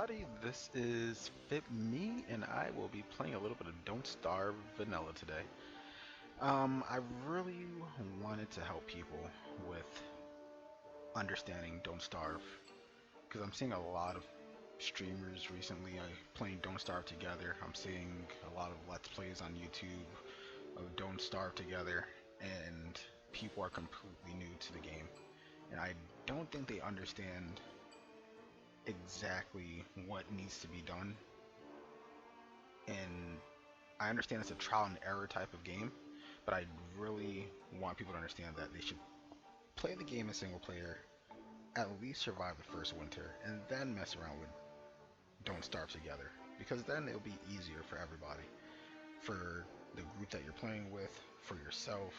everybody, this is FYPme, and I will be playing a little bit of Don't Starve Vanilla today. I really wanted to help people with understanding Don't Starve, because I'm seeing a lot of streamers recently playing Don't Starve together. I'm seeing a lot of Let's Plays on YouTube of Don't Starve together, and people are completely new to the game, and I don't think they understand exactly what needs to be done. And I understand it's a trial and error type of game, but I really want people to understand that they should play the game in single player, at least survive the first winter, and then mess around with Don't Starve together, because then it'll be easier for everybody, for the group that you're playing with, for yourself.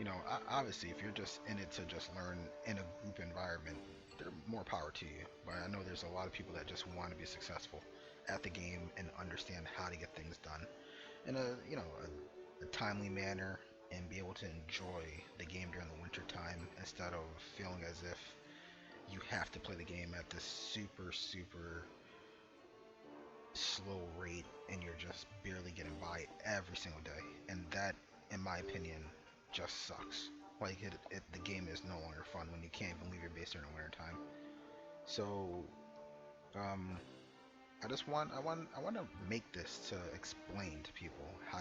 You know, obviously, if you're just in it to just learn in a group environment, there more power to you. But I know there's a lot of people that just want to be successful at the game and understand how to get things done in a timely manner and be able to enjoy the game during the winter time instead of feeling as if you have to play the game at this super slow rate and you're just barely getting by every single day. And that, in my opinion, just sucks. Like the game is no longer fun when you can't even leave your base during the winter time. So um, I want to make this to explain to people how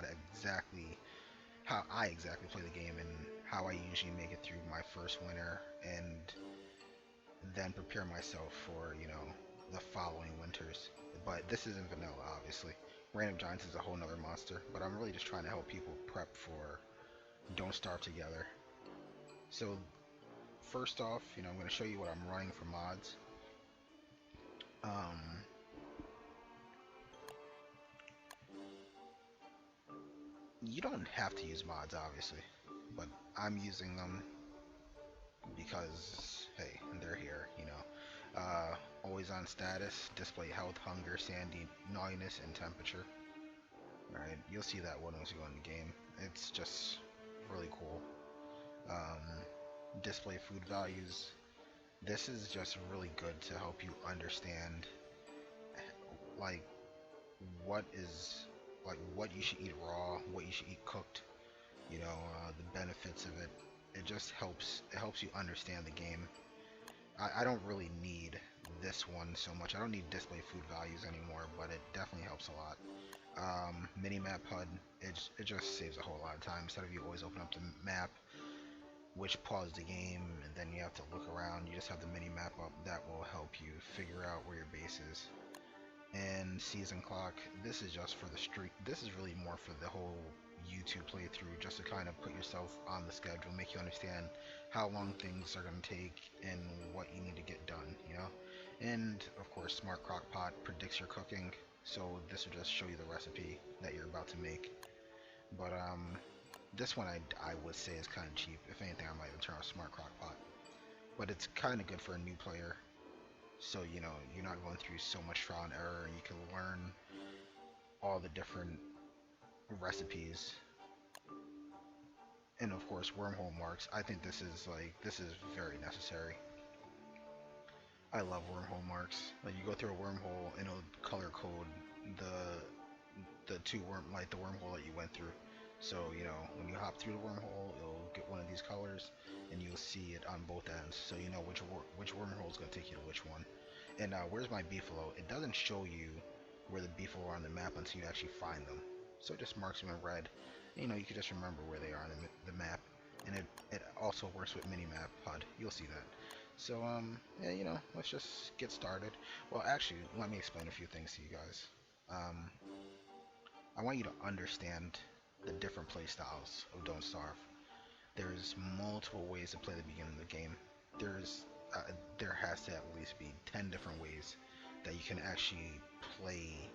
I exactly play the game and how I usually make it through my first winter, and then prepare myself for the following winters. But this isn't vanilla, obviously. Random Giants is a whole nother monster, but I'm really just trying to help people prep for Don't Starve together. So first off, I'm going to show you what I'm running for mods. Um, you don't have to use mods, obviously, but I'm using them because, hey, they're here. Always on status, display health, hunger, sandy, naughtiness, and temperature. Right, you'll see that one once you go in the game. It's just really cool. Display food values. This is just really good to help you understand, like, what is what you should eat raw, what you should eat cooked. The benefits of it. It just helps you understand the game. I don't really need this one so much. I don't need display food values anymore, but it definitely helps a lot. Mini Map Hud, it just saves a whole lot of time. Instead of you always open up the map, which pause the game, and then you have to look around, you just have the mini map up. That will help you figure out where your base is. And season clock, this is just for the streak. This is really more for the whole YouTube playthrough, just to kind of put yourself on the schedule, make you understand how long things are going to take and what you need to get done, And of course, Smart Crockpot predicts your cooking, so this will just show you the recipe that you're about to make. But this one I would say is kind of cheap. If anything, I might even turn on Smart Crockpot. But it's kind of good for a new player, so you're not going through so much trial and error, and you can learn all the different recipes. And of course, Wormhole Marks. I think this is very necessary. I love Wormhole Marks. Like, you go through a wormhole and it'll color code the wormhole that you went through. So when you hop through the wormhole, it'll get one of these colors, and you'll see it on both ends. So you know which wormhole is going to take you to which one. And where's my beefalo? It doesn't show you where the beefalo are on the map until you actually find them. So it just marks them in red. And, you can just remember where they are on the map. And it also works with Minimap HUD. You'll see that. So yeah, let's just get started. Well, actually, let me explain a few things to you guys. I want you to understand the different play styles of Don't Starve. There's multiple ways to play the beginning of the game. There has to at least be 10 different ways that you can actually play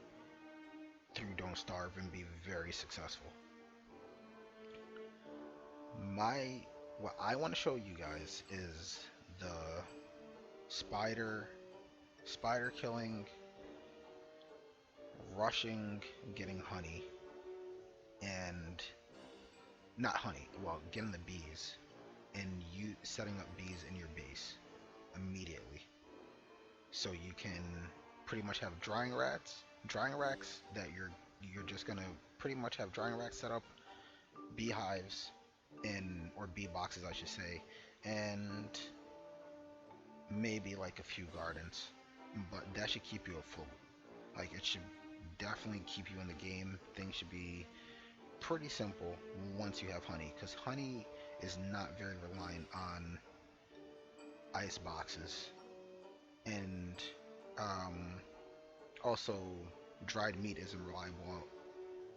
through Don't Starve and be very successful. What I want to show you guys is the spider killing, rushing, getting honey, and not honey, well, getting the bees, and you setting up bees in your base immediately, so you can pretty much have drying racks that you're just gonna pretty much have drying racks set up, beehives, in or bee boxes I should say, and maybe like a few gardens, but that should keep you afloat. Like it should definitely keep you in the game. Things should be pretty simple once you have honey, because honey is not very reliant on ice boxes, and um, also dried meat isn't reliable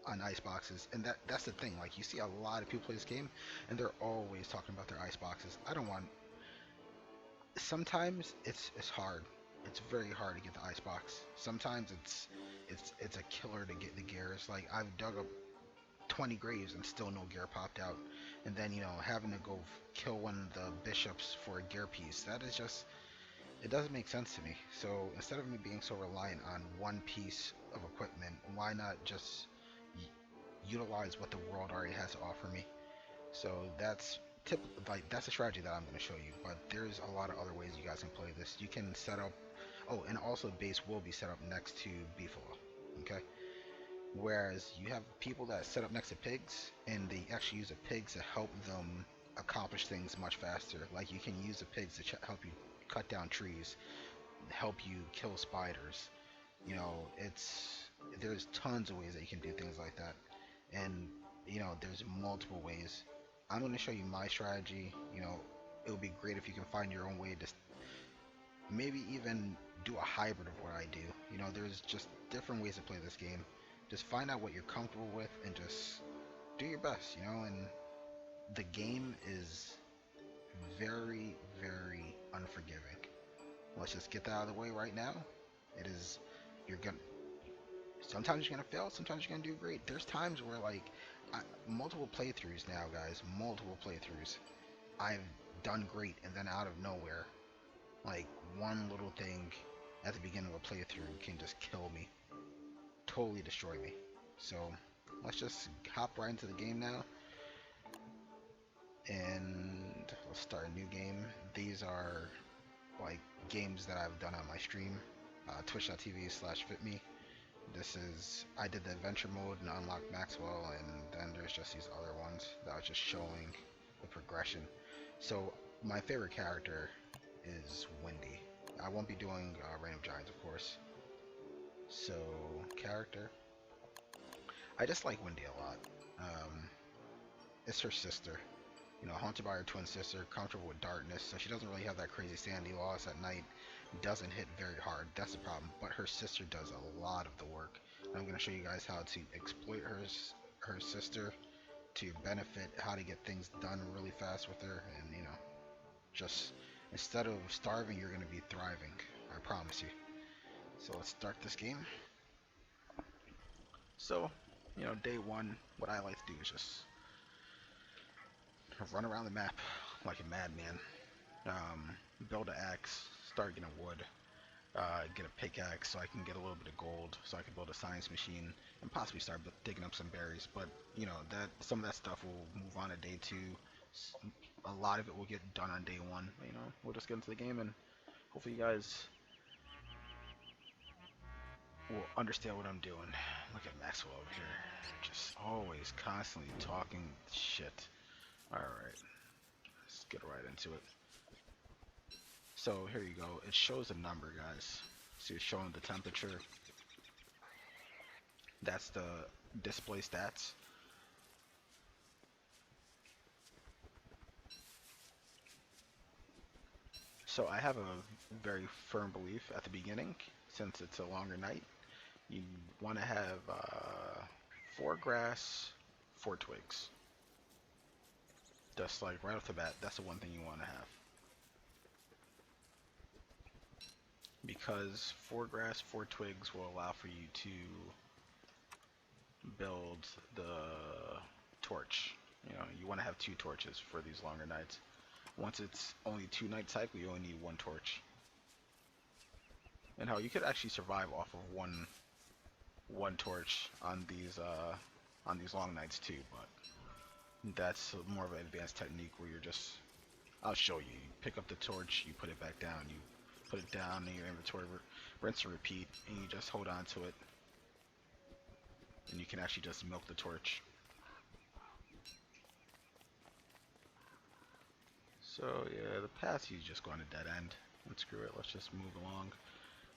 on ice boxes, and that's the thing. Like you see a lot of people play this game, and they're always talking about their ice boxes. I don't want. Sometimes it's hard. It's very hard to get the ice box. Sometimes it's a killer to get the gears. Like I've dug up 20 graves and still no gear popped out, and then having to go kill one of the bishops for a gear piece. That is just, it doesn't make sense to me. So instead of me being so reliant on one piece of equipment, why not just utilize what the world already has to offer me? So that's a strategy that I'm going to show you. But there's a lot of other ways you guys can play this. You can set up. Oh, and also base will be set up next to Beefalo. Okay. Whereas you have people that set up next to pigs, and they actually use the pigs to help them accomplish things much faster. Like you can use the pigs to help you cut down trees, help you kill spiders. There's tons of ways that you can do things like that, and there's multiple ways. I'm going to show you my strategy. It would be great if you can find your own way to maybe even do a hybrid of what I do. There's just different ways to play this game. Just find out what you're comfortable with and just do your best, and the game is very, very unforgiving. Let's just get that out of the way right now. It is, you're gonna, sometimes you're gonna fail, sometimes you're gonna do great. There's times where like, multiple playthroughs now, guys, multiple playthroughs, I've done great, and then out of nowhere, like one little thing at the beginning of a playthrough can just kill me, totally destroy me. So let's just hop right into the game now, and let's start a new game. These are like games that I've done on my stream, twitch.tv/FYPme. I did the adventure mode and unlocked Maxwell, and then there's just these other ones that are just showing the progression. So my favorite character is Wendy. I won't be doing Reign of Giants, of course. So character, I just like Wendy a lot. It's her sister. Haunted by her twin sister, comfortable with darkness, so she doesn't really have that crazy sanity loss at night. Doesn't hit very hard. That's the problem. But her sister does a lot of the work. And I'm going to show you guys how to exploit her sister to your benefit, how to get things done really fast with her, and just instead of starving, you're going to be thriving. I promise you. So let's start this game. So, day one, what I like to do is just run around the map like a madman. Build an axe, start getting wood, get a pickaxe so I can get a little bit of gold, so I can build a science machine and possibly start digging up some berries. But that some of that stuff will move on to day two. A lot of it will get done on day one. We'll just get into the game, and hopefully you guys will understand what I'm doing. Look at Maxwell over here, just always constantly talking shit. Alright, let's get right into it. So here you go, it shows a number, guys. So it's showing the temperature. That's the display stats. So I have a very firm belief at the beginning, since it's a longer night, you want to have 4 grass, 4 twigs. Just like right off the bat, that's the one thing you want to have. Because 4 grass, 4 twigs will allow for you to build the torch. You want to have 2 torches for these longer nights. Once it's only 2 night cycle, you only need 1 torch. And how you could actually survive off of one torch on these long nights too, but that's more of an advanced technique where you're just, I'll show you. You pick up the torch, you put it back down, you put it down in your inventory, rinse and repeat, and you just hold on to it, and you can actually just milk the torch. So yeah, the path you just go on a dead end. And screw it, let's just move along.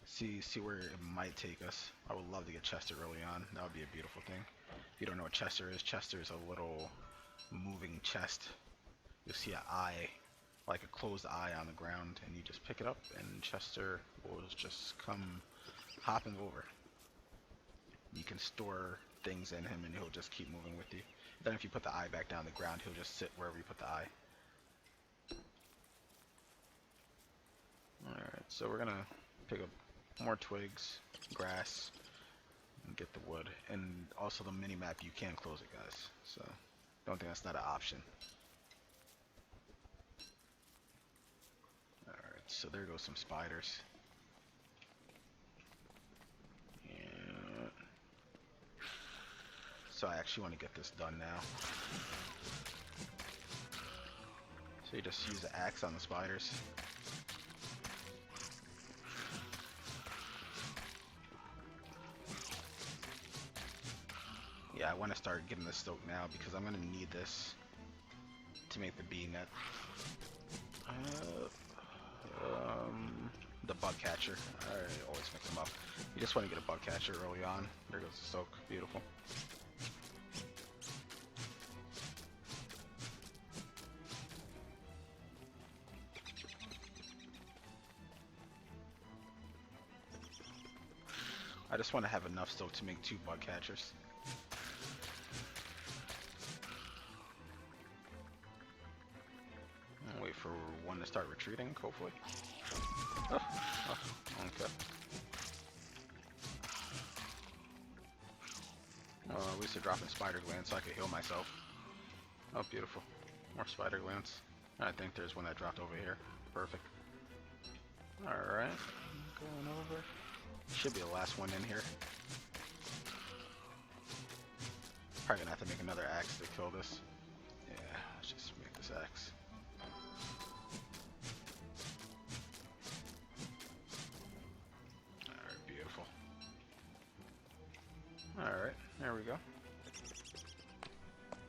See where it might take us. I would love to get Chester early on. That would be a beautiful thing. If you don't know what Chester is a little moving chest. You'll see an eye, like a closed eye on the ground, and you just pick it up, and Chester will just come hopping over. You can store things in him, and he'll just keep moving with you. Then if you put the eye back down on the ground, he'll just sit wherever you put the eye. Alright, so we're gonna pick up more twigs, grass, and get the wood. And also the mini-map, you can close it, guys. So, don't think that's not an option. Alright, so there goes some spiders. Yeah. So I actually want to get this done now. So you just use the axe on the spiders. Yeah, I want to start getting this stoked now because I'm going to need this to make the bee net. The bug catcher. I always mix them up. You just want to get a bug catcher early on. There goes the soak. Beautiful. I just want to have enough stoke to make 2 bug catchers. I'll wait for one to start retreating, hopefully. Oh, okay. Well, at least they're dropping spider glands so I can heal myself. Oh, beautiful. More spider glands. I think there's one that dropped over here. Perfect. Alright. Going over. Should be the last one in here. Probably gonna have to make another axe to kill this. Yeah, let's just make this axe. Alright, beautiful. Alright, there we go.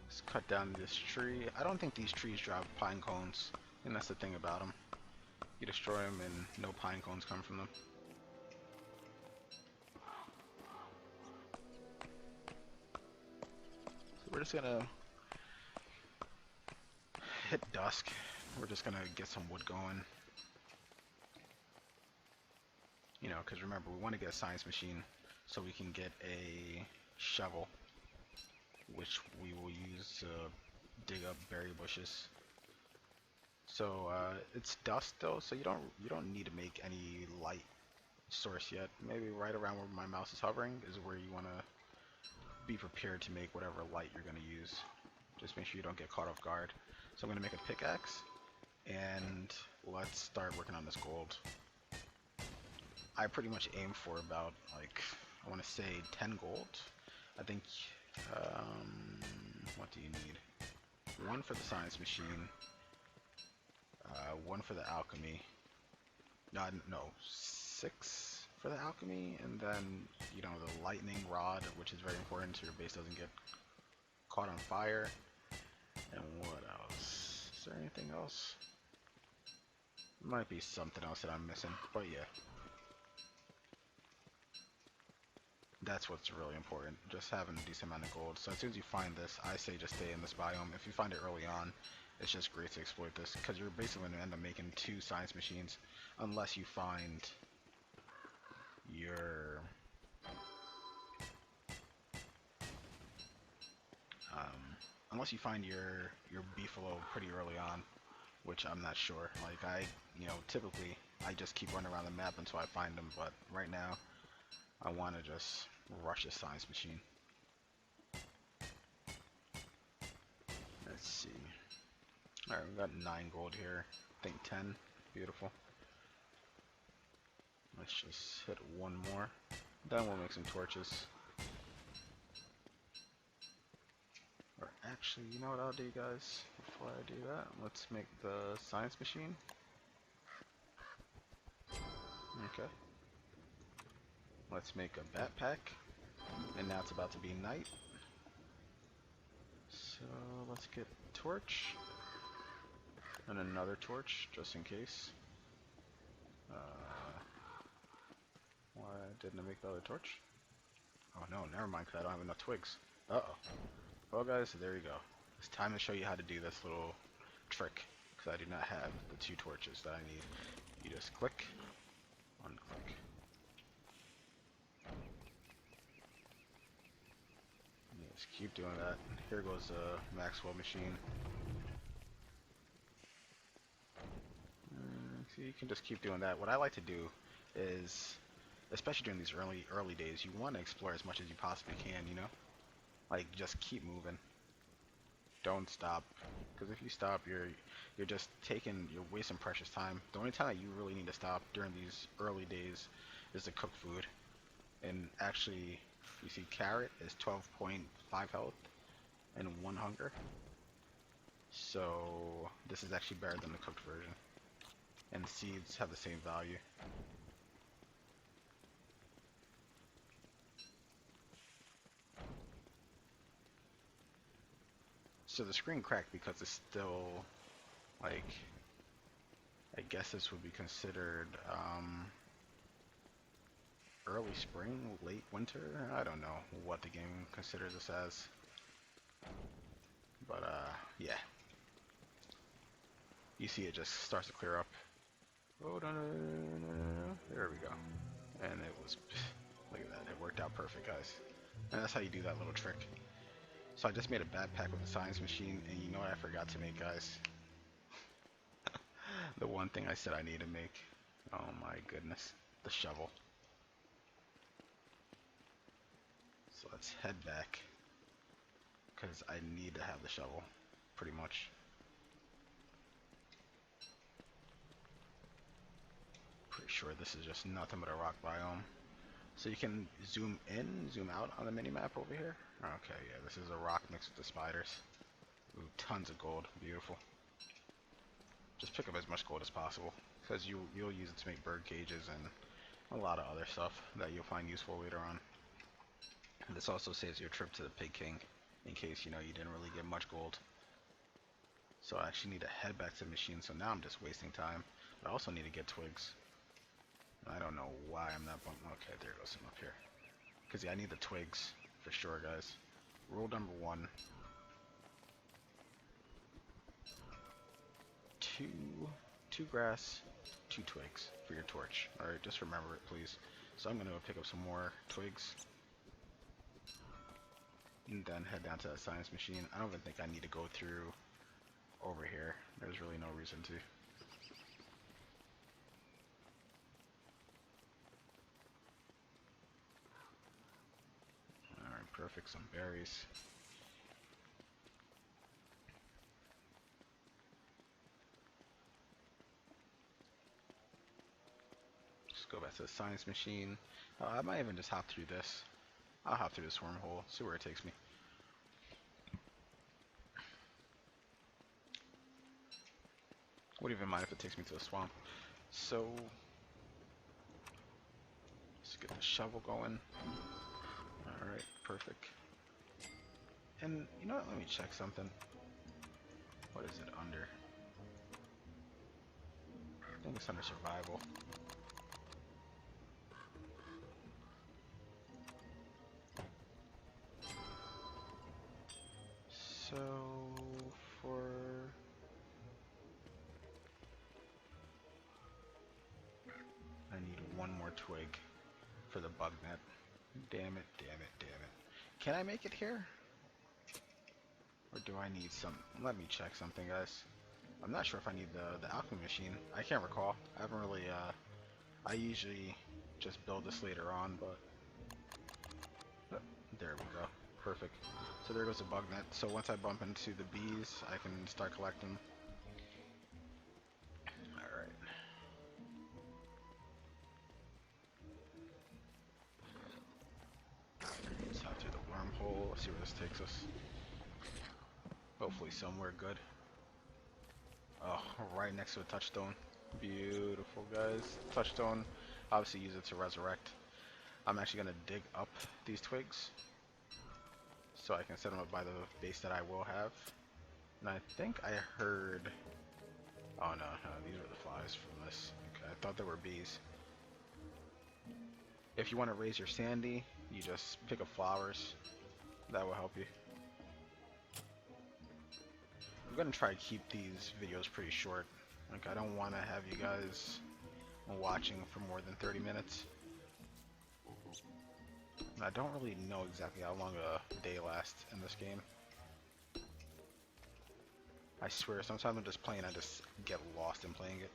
Let's cut down this tree. I don't think these trees drop pine cones, and that's the thing about them. You destroy them and no pine cones come from them. So we're just gonna hit dusk. We're just gonna get some wood going. You know, because remember, we want to get a science machine so we can get a shovel, which we will use to dig up berry bushes. So it's dusk though, so you don't need to make any light source yet. Maybe right around where my mouse is hovering is where you want to be prepared to make whatever light you're going to use. Just make sure you don't get caught off guard. So I'm going to make a pickaxe, and let's start working on this gold. I pretty much aim for about, like, I want to say 10 gold. I think, what do you need? 1 for the science machine, 1 for the alchemy, no, 6 for the alchemy, and then, you know, the lightning rod, which is very important so your base doesn't get caught on fire. And what else? Is there anything else? Might be something else that I'm missing, but yeah. That's what's really important, just having a decent amount of gold. So as soon as you find this, I say just stay in this biome. If you find it early on, it's just great to exploit this, because you're basically going to end up making 2 science machines, unless you find your your beefalo pretty early on, which I'm not sure. Like typically I just keep running around the map until I find them, but right now I want to just rush a science machine. Let's see. Alright, we got 9 gold here. I think 10. Beautiful. Let's just hit 1 more. Then we'll make some torches. Or actually, you know what I'll do, guys? Before I do that, let's make the science machine. Okay. Let's make a backpack. And now it's about to be night. So let's get torch. And another torch, just in case. Why didn't I make the other torch? Oh no, never mind, because I don't have enough twigs. Uh-oh. Well guys, there you go. It's time to show you how to do this little trick, because I do not have the 2 torches that I need. You just click, unclick. You just keep doing that. Here goes the Maxwell machine. So you can just keep doing that. What I like to do is, especially during these early days, you want to explore as much as you possibly can, you know? Like, just keep moving. Don't stop, because if you stop, you're just you're wasting precious time. The only time that you really need to stop during these early days is to cook food. And actually, you see carrot is 12.5 health and 1 hunger. So this is actually better than the cooked version. And seeds have the same value. So the screen cracked because it's still, like, I guess this would be considered early spring, late winter. I don't know what the game considers this as. But yeah. You see it just starts to clear up. Oh, no, no, no, no, no. There we go. And it was, look at that, it worked out perfect, guys. And that's how you do that little trick. So I just made a backpack with a science machine, and you know what I forgot to make, guys? The one thing I said I need to make. Oh my goodness. The shovel. So let's head back, because I need to have the shovel, pretty much. Pretty sure this is just nothing but a rock biome. So you can zoom in, zoom out on the mini-map over here. Okay, yeah, this is a rock mixed with the spiders. Ooh, tons of gold. Beautiful. Just pick up as much gold as possible, because you'll use it to make bird cages and a lot of other stuff that you'll find useful later on. And this also saves your trip to the Pig King, in case, you know, you didn't really get much gold. So I actually need to head back to the machine, so now I'm just wasting time. But I also need to get twigs. I don't know why I'm not bumping. Okay, there goes some up here. Because yeah, I need the twigs for sure, guys. Rule number 1. Two grass, 2 twigs for your torch. Alright, just remember it, please. So I'm going to go pick up some more twigs. And then head down to that science machine. I don't even think I need to go through over here. There's really no reason to. Alright, perfect. Some berries. Just go back to the science machine. I might even just hop through this. I'll hop through this wormhole, see where it takes me. Wouldn't even mind if it takes me to a swamp. So let's get the shovel going. Alright, perfect. And you know what, let me check something. What is it under? I think it's under survival. So for I need 1 more twig for the bug net. Damn it, damn it, damn it. Can I make it here? Or do I need some? Let me check something, guys. I'm not sure if I need the alchemy machine. I can't recall. I haven't really, I usually just build this later on, but there we go. Perfect. So there goes the bug net. So once I bump into the bees, I can start collecting. Alright. Let's hop through the wormhole. Let's see where this takes us. Hopefully somewhere good. Oh, right next to a touchstone. Beautiful, guys. Touchstone. Obviously use it to resurrect. I'm actually going to dig up these twigs so I can set them up by the base that I will have. And I think I heard... Oh no, no, these are the flies from this. Okay, I thought they were bees. If you want to raise your sandy, you just pick up flowers. That will help you. I'm going to try to keep these videos pretty short. Like, I don't want to have you guys watching for more than 30 minutes. And I don't really know exactly how long a day lasts in this game. I swear, sometimes I'm just playing, I just get lost in playing it.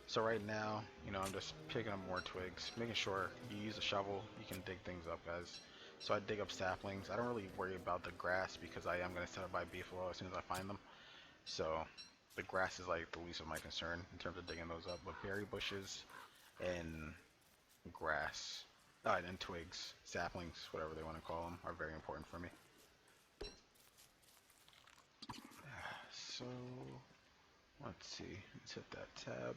So right now, you know, I'm just picking up more twigs, making sure you use a shovel, you can dig things up, guys. So I dig up saplings. I don't really worry about the grass because I am going to set up by beefalo as soon as I find them. So the grass is like the least of my concern in terms of digging those up. But berry bushes and grass, and twigs, saplings, whatever they want to call them, are very important for me. So let's see, let's hit that tab.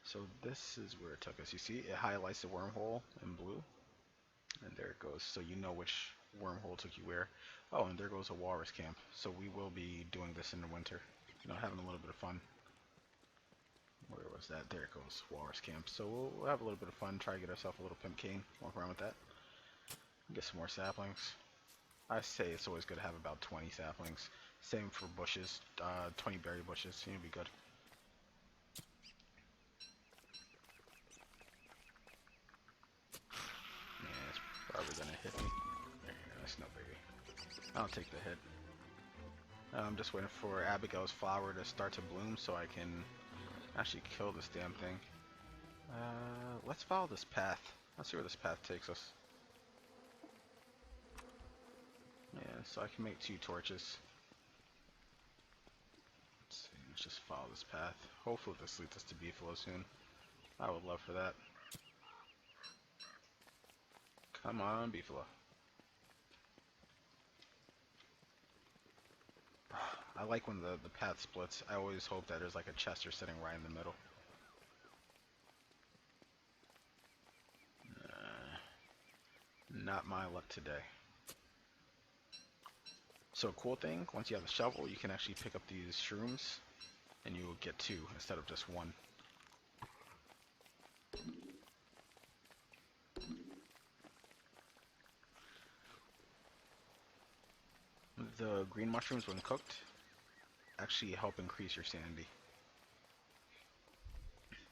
So this is where it took us. You see, it highlights the wormhole in blue, and there it goes. So you know which wormhole took you where. Oh, and there goes a walrus camp. So we will be doing this in the winter. You know, having a little bit of fun. Where was that? There it goes, walrus camp. So we'll have a little bit of fun, try to get ourselves a little pimp cane, walk around with that. Get some more saplings. I say it's always good to have about 20 saplings. Same for bushes, 20 berry bushes, you'll be good. Yeah, it's probably gonna hit me. That's no biggie. I'll take the hit. I'm just waiting for Abigail's flower to start to bloom so I can actually kill this damn thing. Let's follow this path. Let's see where this path takes us. Yeah, so I can make 2 torches. Let's see, let's just follow this path. Hopefully this leads us to beefalo soon. I would love for that. Come on, beefalo. I like when the path splits. I always hope that there's like a chester sitting right in the middle. Not my luck today. So cool thing, once you have the shovel, you can actually pick up these shrooms, and you will get 2 instead of just 1. The green mushrooms, when cooked, actually help increase your sanity.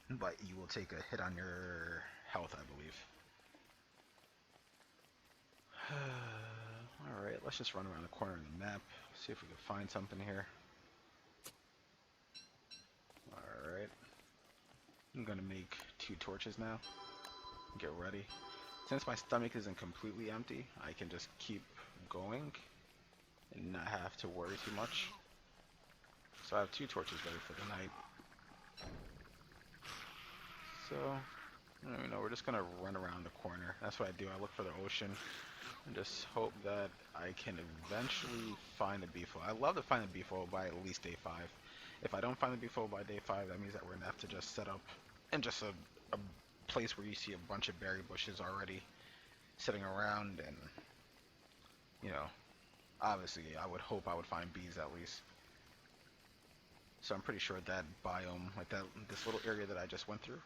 But you will take a hit on your health, I believe. Alright, let's just run around the corner of the map, see if we can find something here. Alright. I'm gonna make 2 torches now. Get ready. Since my stomach isn't completely empty, I can just keep going and not have to worry too much. So I have 2 torches ready for the night. So, you know, we're just gonna run around the corner. That's what I do. I look for the ocean and just hope that I can eventually find a beefalo. I love to find a beefalo by at least day 5. If I don't find a beefalo by day 5, that means that we're gonna have to just set up in just a place where you see a bunch of berry bushes already sitting around, and you know, obviously I would hope I would find bees at least. So I'm pretty sure that biome, like this little area that I just went through,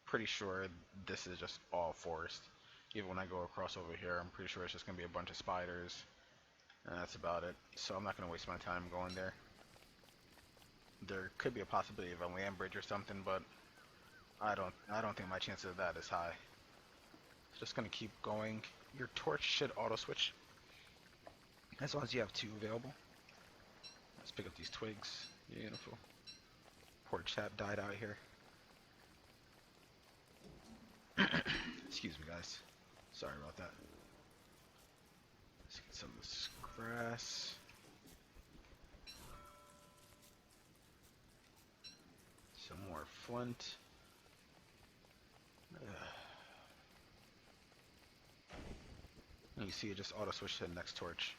pretty sure this is just all forest. Even when I go across over here, I'm pretty sure it's just gonna be a bunch of spiders, and that's about it. So I'm not gonna waste my time going there. There could be a possibility of a land bridge or something, but I don't think my chances of that is high. Just gonna keep going. Your torch should auto switch as long as you have 2 available. Let's pick up these twigs. Beautiful. Poor chap died out here. Excuse me, guys. Sorry about that. Let's get some of this grass. Some more flint. And you see it just auto switch to the next torch.